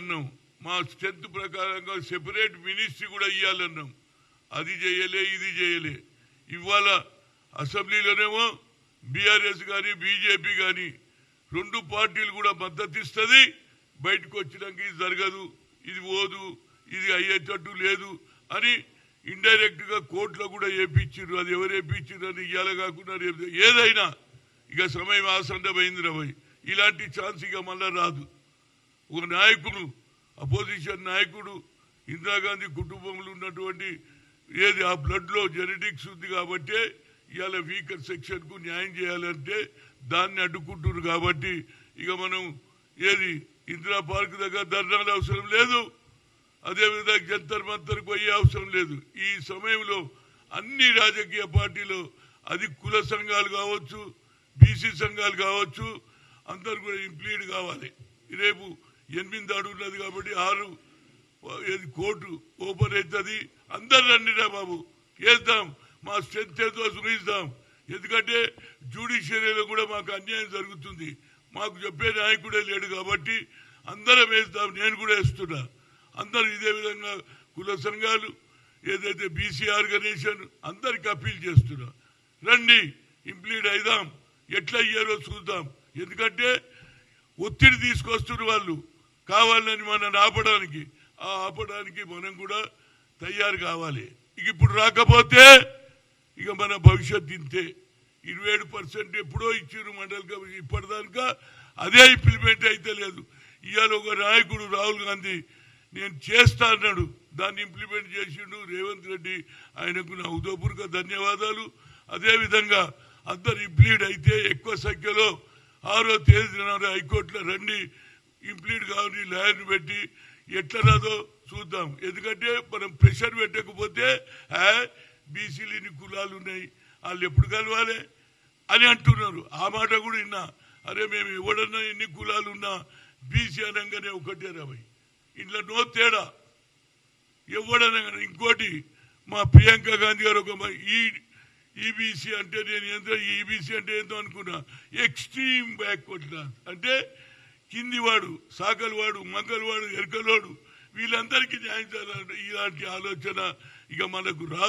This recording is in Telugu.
అన్నాం. మా స్ట్రెంత్ ప్రకారంగా సెపరేట్ మినిస్ట్రీ కూడా ఇవ్వాలన్నాం. అది చేయలే, ఇది చేయలే. ఇవాళ అసెంబ్లీలోనేమో బీఆర్ఎస్ కానీ బీజేపీ కానీ రెండు పార్టీలు కూడా మద్దతు ఇస్తుంది. బయటకు వచ్చినాక ఇది జరగదు, ఇది పోదు, ఇది అయ్యేటట్టు లేదు అని ఇండైరెక్ట్ గా కోర్టులో కూడా వేయించారు. అది ఎవరు వేయించారు అని ఇవాళ కాకుండా ఏదైనా ఇక సమయం ఆసన్నమైంది రవై. ఇలాంటి ఛాన్స్ ఇక మళ్ళా రాదు. ఒక నాయకుడు, అపోజిషన్ నాయకుడు, ఇందిరాగాంధీ కుటుంబంలో ఉన్నటువంటి ఏది ఆ బ్లడ్ లో జెనెటిక్స్ ఉంది కాబట్టి ఇవాళ వీకర్ సెక్షన్ కు న్యాయం చేయాలంటే దాన్ని అడ్డుకుంటున్నారు. కాబట్టి ఇక మనం ఏది ఇందిరా పార్క్ దగ్గర ధర్నాలు అవసరం లేదు, అదేవిధంగా జంతర్ మంతర్ పోయే అవసరం లేదు. ఈ సమయంలో అన్ని రాజకీయ పార్టీలు, అది కుల సంఘాలు కావచ్చు, బీసీ సంఘాలు కావచ్చు, అందరు కూడా ఇంప్లీడ్ కావాలి. రేపు 8 అడుగున్నది కాబట్టి 6 కోర్టు ఓపెన్ అవుతుంది. అందరు రండిరా బాబు, చేద్దాం, మా స్ట్రెంత్ ఏదో చూపిస్తాం. ఎందుకంటే జ్యుడిషియరీలో కూడా మాకు అన్యాయం జరుగుతుంది. మాకు చెప్పే నాయకుడే లేడు కాబట్టి అందరం వేస్తాం. నేను కూడా వేస్తున్నా. అందరూ ఇదే విధంగా కుల సంఘాలు, ఏదైతే బీసీ ఆర్గనైజేషన్ అందరికి అప్పీల్ చేస్తున్నా, రండి ఇంప్లీడ్ అయిదాం. ఎట్లా అయ్యారో చూద్దాం. ఎందుకంటే ఒత్తిడి తీసుకొస్తున్న వాళ్ళు కావాలని మనం ఆపడానికి, ఆ ఆపడానికి మనం కూడా తయారు కావాలి. ఇక ఇప్పుడు రాకపోతే ఇక మన భవిష్యత్ ఇంతే. 27% ఎప్పుడో ఇచ్చారు మండలి కమిషన్, ఇప్పటిదాకా అదే ఇంప్లిమెంట్ అయితే లేదు. ఇవాళ ఒక నాయకుడు రాహుల్ గాంధీ నేను చేస్తా అన్నాడు, దాన్ని ఇంప్లిమెంట్ చేసిండు రేవంత్ రెడ్డి. ఆయనకు నా హృదయపూర్వక ధన్యవాదాలు. అదేవిధంగా అందరు ఇంప్లీడ్ అయితే ఎక్కువ సంఖ్యలో 6వ తేదీన హైకోర్టులో రండి, ఇంప్లీడ్ కావాలి, లాయర్ని పెట్టి ఎట్లా రాదో చూద్దాం. ఎందుకంటే మనం ప్రెషర్ పెట్టకపోతే బీసీలు ఇన్ని కులాలు ఉన్నాయి, వాళ్ళు ఎప్పుడు కలవాలి అని అంటున్నారు. ఆ మాట కూడా విన్నా. అరే మేము ఎవడన్నా ఎన్ని కులాలు ఉన్నా బీసీ అనగానే ఒకటే రాబోయ్, ఇంట్లో నో తేడా ఎవడనగానే. ఇంకోటి మా ప్రియాంక గాంధీ గారు ఒక ఈబీసీ అంటే నేను ఏంటో ఈబీసీ అంటే ఏంటో అనుకున్నా. ఎక్స్ట్రీమ్ బ్యాక్వర్డ్ క్లాస్ అంటే కిందివాడు, సాకలివాడు, మంగళవాడు, ఎరకలవాడు, వీళ్ళందరికీ న్యాయం చేయాలంటే ఇలాంటి ఆలోచన ఇక మనకు రాదు.